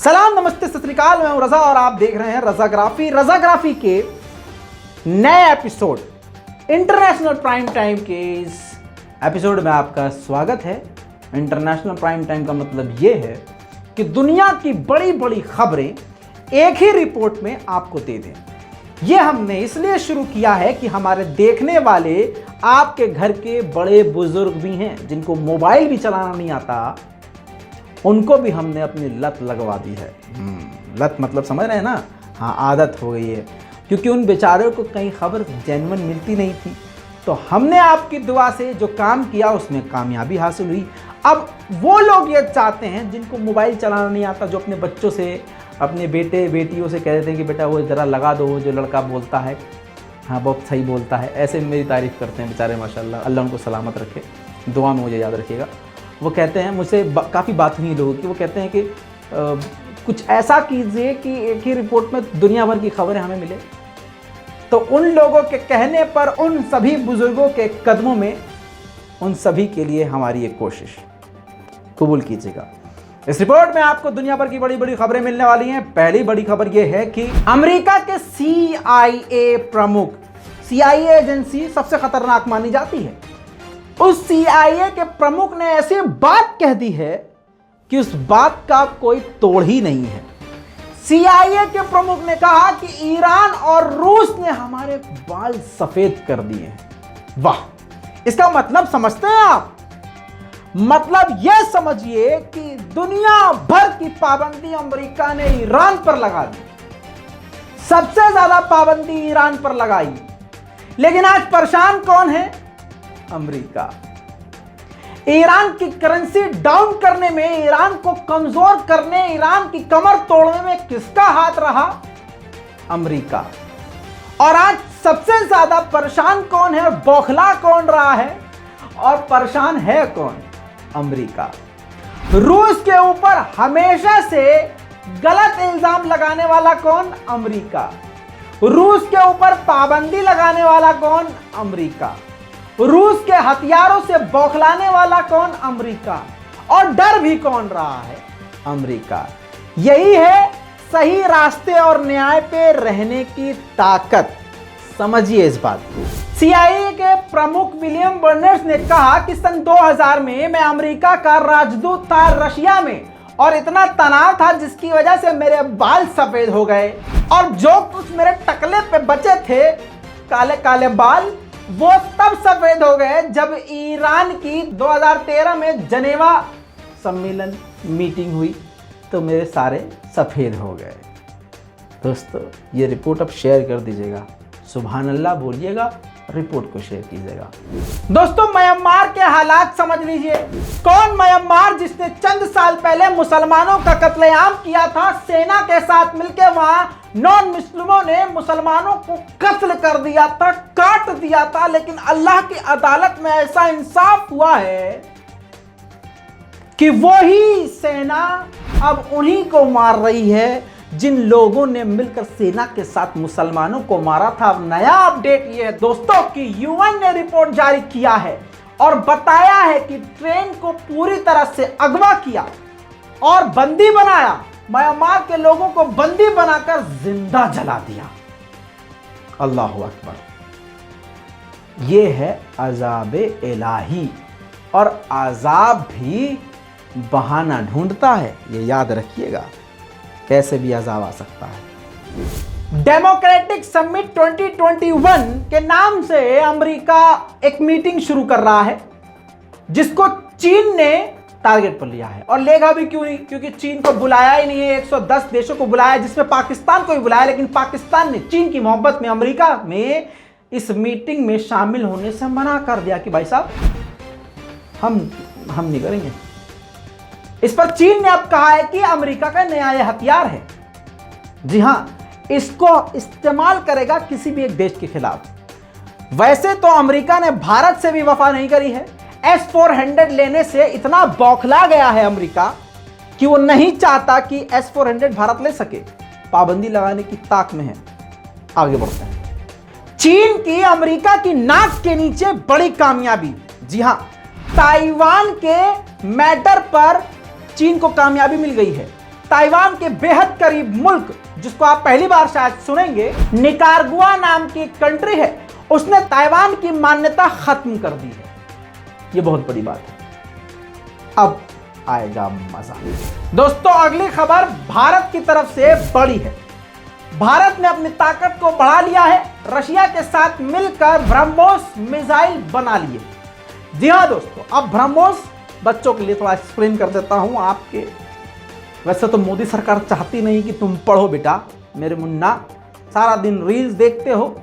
सलाम, नमस्ते, सत श्री अकाल। मैं हूं रजा और आप देख रहे हैं रजाग्राफी के नए एपिसोड इंटरनेशनल प्राइम टाइम के इस एपिसोड में आपका स्वागत है। इंटरनेशनल प्राइम टाइम का मतलब यह है कि दुनिया की बड़ी बड़ी खबरें एक ही रिपोर्ट में आपको दे दें। यह हमने इसलिए शुरू किया है कि हमारे देखने वाले आपके घर के बड़े बुजुर्ग भी हैं जिनको मोबाइल भी चलाना नहीं आता, उनको भी हमने अपनी लत लगवा दी है। लत मतलब समझ रहे हैं ना? हाँ, आदत हो गई है, क्योंकि उन बेचारों को कहीं खबर जेन्युइन मिलती नहीं थी। तो हमने आपकी दुआ से जो काम किया उसमें कामयाबी हासिल हुई। अब वो लोग ये चाहते हैं जिनको मोबाइल चलाना नहीं आता, जो अपने बच्चों से, अपने बेटे बेटियों से कह देते हैं कि बेटा वो ज़रा लगा दो, जो लड़का बोलता है हाँ बहुत सही बोलता है, ऐसे मेरी तारीफ़ करते हैं बेचारे, माशाल्लाह, अल्लाह उनको सलामत रखे, दुआ में मुझे याद रखिएगा। वो कहते हैं, मुझसे काफ़ी बात हुई लोगों की, वो कहते हैं कि कुछ ऐसा कीजिए कि एक ही रिपोर्ट में दुनिया भर की खबरें हमें मिले। तो उन लोगों के कहने पर, उन सभी बुजुर्गों के कदमों में, उन सभी के लिए हमारी एक कोशिश कबूल कीजिएगा। इस रिपोर्ट में आपको दुनिया भर की बड़ी बड़ी खबरें मिलने वाली हैं। पहली बड़ी खबर यह है कि अमेरिका के CIA प्रमुख, CIA एजेंसी सबसे खतरनाक मानी जाती है, उस CIA के प्रमुख ने ऐसी बात कह दी है कि उस बात का कोई तोड़ ही नहीं है। CIA के प्रमुख ने कहा कि ईरान और रूस ने हमारे बाल सफेद कर दिए हैं। वाह! इसका मतलब समझते हैं आप? मतलब यह समझिए कि दुनिया भर की पाबंदी अमेरिका ने ईरान पर लगा दी। सबसे ज्यादा पाबंदी ईरान पर लगाई, लेकिन आज परेशान कौन है? अमेरिका। ईरान की करेंसी डाउन करने में, ईरान को कमजोर करने, ईरान की कमर तोड़ने में किसका हाथ रहा? अमेरिका। और आज सबसे ज्यादा परेशान कौन है और बौखला कौन रहा है और परेशान है कौन? अमेरिका। रूस के ऊपर हमेशा से गलत इल्जाम लगाने वाला कौन? अमेरिका। रूस के ऊपर पाबंदी लगाने वाला कौन? अमेरिका। रूस के हथियारों से बौखलाने वाला कौन? अमेरिका। और डर भी कौन रहा है? अमेरिका। यही है सही रास्ते और न्याय पे रहने की ताकत। समझिए इस बात को। CIA के प्रमुख विलियम बर्नर्स ने कहा कि सन 2000 में मैं अमेरिका का राजदूत था रशिया में, और इतना तनाव था जिसकी वजह से मेरे बाल सफेद हो गए, और जो कुछ मेरे टकले पे बचे थे काले काले बाल, वो तब सफेद हो गए जब ईरान की 2013 में जनेवा सम्मेलन मीटिंग हुई, तो मेरे सारे सफेद हो गए। दोस्तों, ये रिपोर्ट अब शेयर कर दीजिएगा, सुभान अल्लाह बोलिएगा, रिपोर्ट को शेयर कीजिएगा। दोस्तों, म्यांमार के हालात समझ लीजिए। कौन म्यांमार जिसने चंद साल पहले मुसलमानों का कत्लेआम किया था, सेना के साथ मिलकर वहां नॉन मुस्लिमों ने मुसलमानों को कत्ल कर दिया था, काट दिया था, लेकिन अल्लाह की अदालत में ऐसा इंसाफ हुआ है कि वही सेना अब उन्हीं को मार रही है जिन लोगों ने मिलकर सेना के साथ मुसलमानों को मारा था। अब नया अपडेट ये है दोस्तों कि UN ने रिपोर्ट जारी किया है और बताया है कि ट्रेन को पूरी तरह से अगवा किया और बंदी बनाया, म्यांमार के लोगों को बंदी बनाकर जिंदा जला दिया। अल्लाहु अकबर। ये है अजाबे इलाही, और अजाब भी बहाना ढूंढता है, ये याद रखिएगा, कैसे भी अजाब आ सकता है। डेमोक्रेटिक समिट 2021 के नाम से अमेरिका एक मीटिंग शुरू कर रहा है, जिसको चीन ने टारगेट पर लिया है, और लेगा भी क्यों नहीं, क्योंकि चीन को बुलाया ही नहीं है। 110 देशों को बुलाया, जिसमें पाकिस्तान को भी बुलाया, लेकिन पाकिस्तान ने चीन की मोहब्बत में अमेरिका में इस मीटिंग में शामिल होने से मना कर दिया कि भाई साहब हम नहीं करेंगे। इस पर चीन ने अब कहा है कि अमेरिका का नया ये हथियार है, जी हां, इसको इस्तेमाल करेगा किसी भी एक देश के खिलाफ। वैसे तो अमेरिका ने भारत से भी वफा नहीं करी है। S-400 लेने से इतना बौखला गया है अमेरिका कि वो नहीं चाहता कि S-400 भारत ले सके, पाबंदी लगाने की ताक में है। आगे बढ़ते हैं। चीन की अमेरिका की नाक के नीचे बड़ी कामयाबी, जी हां, ताइवान के मैटर पर चीन को कामयाबी मिल गई है। ताइवान के बेहद करीब मुल्क, जिसको आप पहली बार शायद सुनेंगे, निकारागुआ नाम की एक कंट्री है, उसने ताइवान की मान्यता खत्म कर दी है। ये बहुत बड़ी बात है। अब आएगा मजा। दोस्तों, अगली खबर भारत की तरफ से बड़ी है। भारत ने अपनी ताकत को बढ़ा लिया है, रशिया के साथ मिलकर ब्रह्मोस मिसाइल बना लिए। जी हां दोस्तों, अब ब्रह्मोस, बच्चों के लिए थोड़ा एक्सप्लेन कर देता हूं आपके। वैसे तो मोदी सरकार चाहती नहीं कि तुम पढ़ो बेटा, मेरे मुन्ना, सारा दिन रील्स देखते हो,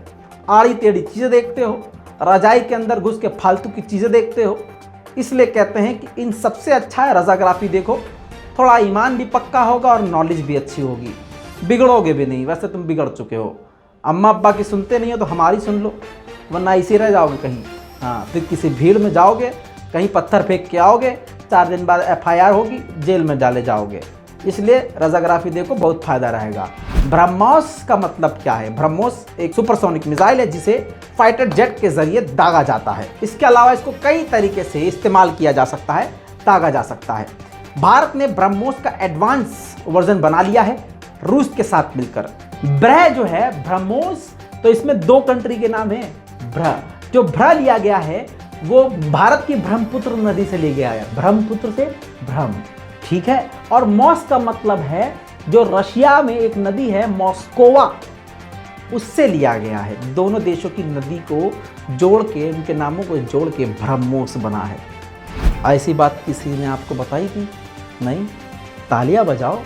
आड़ी टेढ़ी चीजें देखते हो, रजाई के अंदर घुस के फालतू की चीजें देखते हो, इसलिए कहते हैं कि इन सबसे अच्छा है रज़ाग्राफी देखो, थोड़ा ईमान भी पक्का होगा और नॉलेज भी अच्छी होगी, बिगड़ोगे भी नहीं। वैसे तुम बिगड़ चुके हो, अम्मा अब्बा की सुनते नहीं हो तो हमारी सुन लो, वरना इसी रह जाओगे कहीं। हाँ, फिर किसी भीड़ में जाओगे, कहीं पत्थर फेंक के आओगे, 4 दिन बाद FIR होगी, जेल में डाले जाओगे। इसलिए रज़ाग्राफी देखो, बहुत फायदा रहेगा। ब्रह्मोस का मतलब क्या है? ब्रह्मोस एक सुपरसोनिक मिसाइल है जिसे फाइटर जेट के जरिए दागा जाता है। इसके अलावा इसको कई तरीके से इस्तेमाल किया जा सकता है, दागा जा सकता है। भारत ने ब्रह्मोस का एडवांस वर्जन बना लिया है रूस के साथ मिलकर। ब्रह जो है ब्रह्मोस, तो इसमें 2 कंट्री के नाम है। ब्रह, जो ब्रह लिया गया है वो भारत की ब्रह्मपुत्र नदी से ले गया है, ब्रह्मपुत्र से ब्रह्म, ठीक है। और मॉस का मतलब है जो रशिया में एक नदी है मॉस्कोवा, उससे लिया गया है। दोनों देशों की नदी को जोड़ के, उनके नामों को जोड़ के ब्रह्मोस बना है। ऐसी बात किसी ने आपको बताई थी? नहीं? तालियां बजाओ।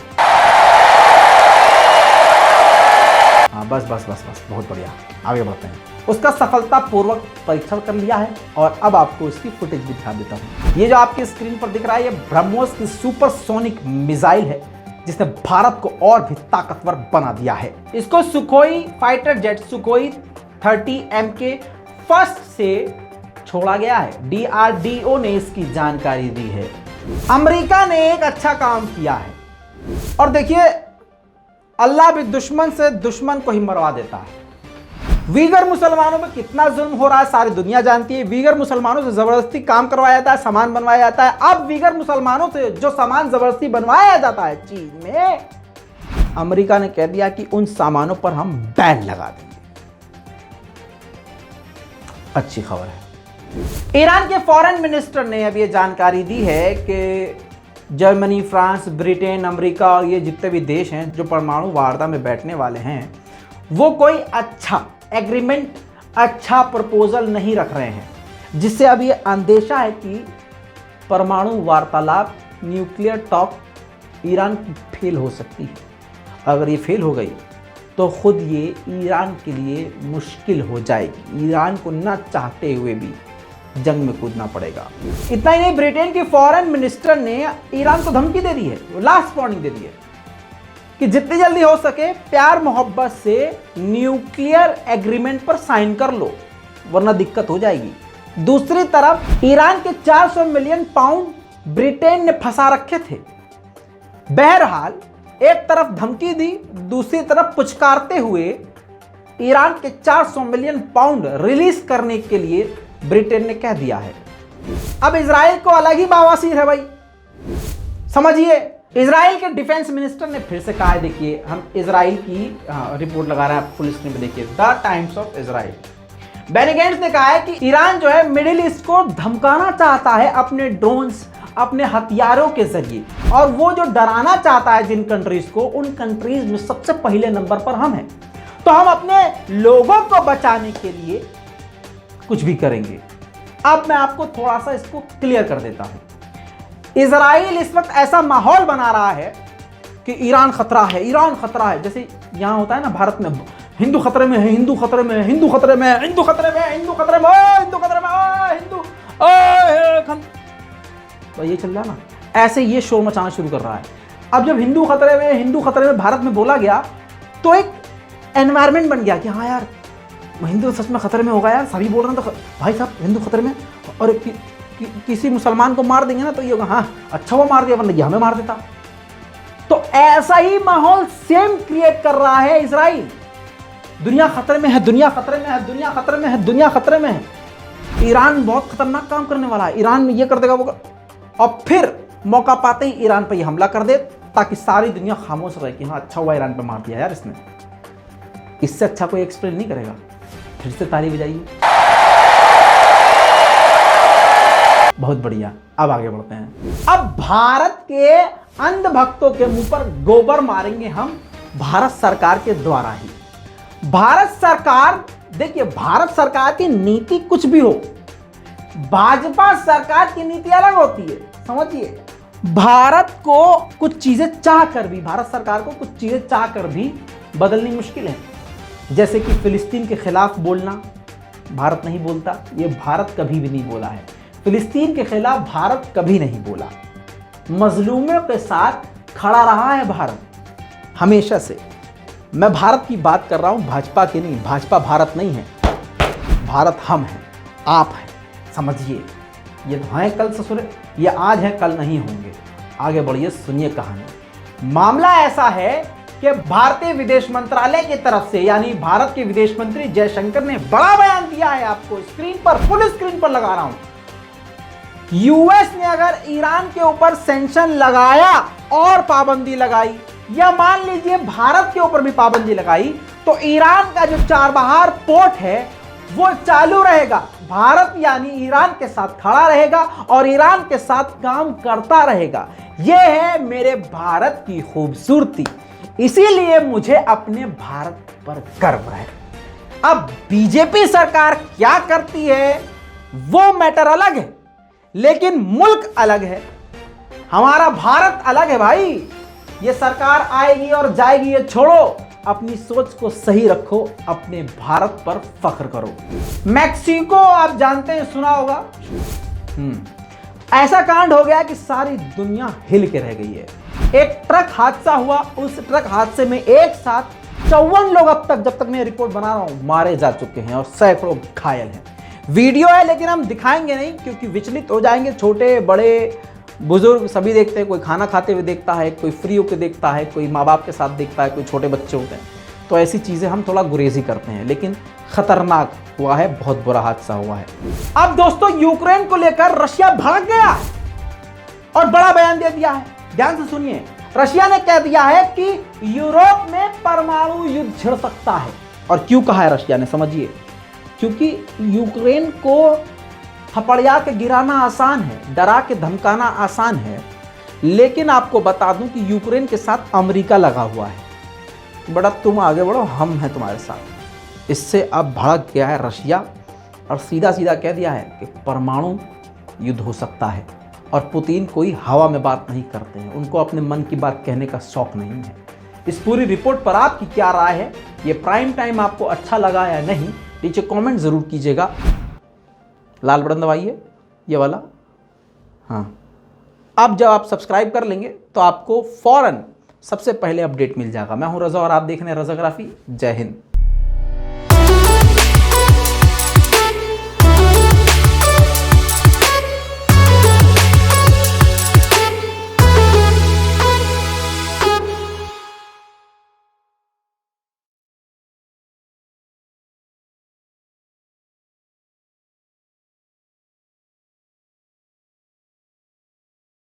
हाँ, बस बस बस बस, बहुत बढ़िया, आगे बढ़ते हैं। उसका सफलतापूर्वक परीक्षण कर लिया है और अब आपको इसकी फुटेज भी दिखा देता हूँ। ये जो आपकी स्क्रीन पर दिख रहा है, ये ब्रह्मोस की सुपरसोनिक मिसाइल है जिसने भारत को और भी ताकतवर बना दिया है। इसको Sukhoi fighter jet Sukhoi 30M के फर्स्ट से छोड़ा गया है। DRDO ने इसकी जानकारी दी है। अमेरिका ने एक अच्छा काम किया है, और देखिए, अल्लाह भी दुश्मन से दुश्मन को ही मरवा देता है। वीगर मुसलमानों में कितना जुल्म हो रहा है सारी दुनिया जानती है। वीगर मुसलमानों से जबरदस्ती काम करवाया जाता है, सामान बनवाया जाता है। अब वीगर मुसलमानों से जो सामान जबरदस्ती बनवाया जाता है चीन में, अमेरिका ने कह दिया कि उन सामानों पर हम बैन लगा देंगे। अच्छी खबर है। ईरान के फॉरेन मिनिस्टर ने अब ये जानकारी दी है कि जर्मनी, फ्रांस, ब्रिटेन, अमेरिका और ये जितने भी देश हैं जो परमाणु वार्ता में बैठने वाले हैं, वो कोई अच्छा एग्रीमेंट, अच्छा प्रपोजल नहीं रख रहे हैं, जिससे अब ये अंदेशा है कि परमाणु वार्तालाप, न्यूक्लियर टॉक ईरान की फेल हो सकती है। अगर ये फेल हो गई तो खुद ये ईरान के लिए मुश्किल हो जाएगी। ईरान को ना चाहते हुए भी जंग में कूदना पड़ेगा। इतना ही नहीं, ब्रिटेन के फॉरेन मिनिस्टर ने ईरान को धमकी दे दी है, लास्ट वार्निंग दे दी है कि जितनी जल्दी हो सके प्यार मोहब्बत से न्यूक्लियर एग्रीमेंट पर साइन कर लो, वरना दिक्कत हो जाएगी। दूसरी तरफ ईरान के 400 मिलियन पाउंड ब्रिटेन ने फंसा रखे थे। बहरहाल, एक तरफ धमकी दी, दूसरी तरफ पुचकारते हुए ईरान के 400 मिलियन पाउंड रिलीज करने के लिए ब्रिटेन ने कह दिया है। अब इजराइल को अलग ही बवासीर है भाई, समझिए। इजराइल के डिफेंस मिनिस्टर ने फिर से कहा है, देखिए हम इजराइल की रिपोर्ट लगा रहे हैं, आप फुल स्क्रीन पे देखिए, the times of Israel. Benny Gantz ने कहा है कि ईरान जो है मिडिल ईस्ट को धमकाना चाहता है अपने ड्रोन्स, अपने हथियारों के जरिए, और वो जो डराना चाहता है जिन कंट्रीज को, उन कंट्रीज में सबसे पहले नंबर पर हम हैं। तो हम अपने लोगों को बचाने के लिए कुछ भी करेंगे। अब मैं आपको थोड़ा सा इसको क्लियर कर देता हूं। इजराइल इस वक्त ऐसा माहौल बना रहा है कि ईरान खतरा है, ईरान खतरा है। जैसे यहां होता है ना भारत में, हिंदू खतरे में है, हिंदू खतरे में है, हिंदू खतरे में है, हिंदू खतरे में है, हिंदू खतरे में है, हिंदू खतरे में है, हिंदू, तो ये चल रहा है ना, ऐसे ये शोर मचाना शुरू कर रहा है। अब जब हिंदू खतरे में भारत में बोला गया, तो एक एनवायरमेंट बन गया कि हाँ यार, हिंदू सच में खतरे में होगा यार, सभी बोल रहे हैं तो भाई साहब हिंदू खतरे में, और किसी मुसलमान को मार देंगे ना तो ये होगा हाँ अच्छा वो मार दिया, वरना ये हमें मार देता। तो ऐसा ही माहौल सेम क्रिएट कर रहा है इजराइल। दुनिया खतरे में है, दुनिया खतरे में है, दुनिया खतरे में है, दुनिया खतरे में है। ईरान बहुत खतरनाक काम करने वाला है, ईरान में ये कर देगा वो और फिर मौका पाते ही ईरान पर ये हमला कर दे ताकि सारी दुनिया खामोश रहे कि हाँ अच्छा हुआ ईरान पे मार दिया यार इसने। इससे अच्छा कोई एक्सप्लेन नहीं करेगा। फिर से ताली बजाइए। बहुत बढ़िया। अब आगे बढ़ते हैं। अब भारत के अंधभक्तों के मुंह पर गोबर मारेंगे हम भारत सरकार के द्वारा ही। भारत सरकार, देखिए भारत सरकार की नीति कुछ भी हो, भाजपा सरकार की नीति अलग होती है, समझिए। भारत को कुछ चीजें चाह कर भी, भारत सरकार को कुछ चीजें चाह कर भी बदलनी मुश्किल है। जैसे कि फिलिस्तीन के खिलाफ बोलना भारत नहीं बोलता, ये भारत कभी भी नहीं बोला है। फिलिस्तीन के खिलाफ भारत कभी नहीं बोला। मजलूमों के साथ खड़ा रहा है भारत हमेशा से। मैं भारत की बात कर रहा हूं, भाजपा की नहीं। भाजपा भारत नहीं है, भारत हम हैं, आप हैं, समझिए। ये हैं कल ससुरे, ये आज है कल नहीं होंगे। आगे बढ़िए, सुनिए कहानी। मामला ऐसा है कि भारतीय विदेश मंत्रालय की तरफ से, यानी भारत के विदेश मंत्री जयशंकर ने बड़ा बयान दिया है। आपको स्क्रीन पर, फुल स्क्रीन पर लगा रहा हूं। यूएस ने अगर ईरान के ऊपर सैंक्शन लगाया और पाबंदी लगाई, या मान लीजिए भारत के ऊपर भी पाबंदी लगाई, तो ईरान का जो चाबहार पोर्ट है वो चालू रहेगा। भारत यानी ईरान के साथ खड़ा रहेगा और ईरान के साथ काम करता रहेगा। यह है मेरे भारत की खूबसूरती। इसीलिए मुझे अपने भारत पर गर्व है। अब बीजेपी सरकार क्या करती है वो मैटर अलग है, लेकिन मुल्क अलग है। हमारा भारत अलग है भाई। ये सरकार आएगी और जाएगी, ये छोड़ो। अपनी सोच को सही रखो, अपने भारत पर फख्र करो। मैक्सिको आप जानते हैं, सुना होगा। ऐसा कांड हो गया कि सारी दुनिया हिल के रह गई है। एक ट्रक हादसा हुआ, उस ट्रक हादसे में एक साथ 54 लोग अब तक, जब तक मैं रिपोर्ट बना रहा हूं, मारे जा चुके हैं और सैकड़ों घायल हैं। वीडियो है लेकिन हम दिखाएंगे नहीं, क्योंकि विचलित हो जाएंगे। छोटे बड़े बुजुर्ग सभी देखते हैं। कोई खाना खाते हुए देखता है, कोई फ्री होकर देखता है, कोई माँ बाप के साथ देखता है, कोई छोटे बच्चे होते हैं। तो ऐसी चीज़ें हम थोड़ा गुरेजी करते हैं, लेकिन खतरनाक हुआ है, बहुत बुरा हादसा हुआ है। अब दोस्तों, यूक्रेन को लेकर रशिया भड़क गया और बड़ा बयान दे दिया है। ध्यान से सुनिए। रशिया ने कह दिया है कि यूरोप में परमाणु युद्ध छिड़ सकता है। और क्यों कहा है रशिया ने, समझिए। क्योंकि यूक्रेन को थपड़िया के गिराना आसान है, डरा के धमकाना आसान है, लेकिन आपको बता दूं कि यूक्रेन के साथ अमेरिका लगा हुआ है। बड़ा तुम आगे बढ़ो, हम हैं तुम्हारे साथ। इससे अब भड़क गया है रशिया और सीधा सीधा कह दिया है कि परमाणु युद्ध हो सकता है। और पुतिन कोई हवा में बात नहीं करते हैं, उनको अपने मन की बात कहने का शौक नहीं है। इस पूरी रिपोर्ट पर आपकी क्या राय है? ये प्राइम टाइम आपको अच्छा लगा या नहीं, नीचे कमेंट जरूर कीजिएगा। लाल बटन दबाइए, ये वाला। हाँ, अब जब आप सब्सक्राइब कर लेंगे तो आपको फौरन सबसे पहले अपडेट मिल जाएगा। मैं हूं रजा और आप देख रहे हैं रजाग्राफी। जय हिंद।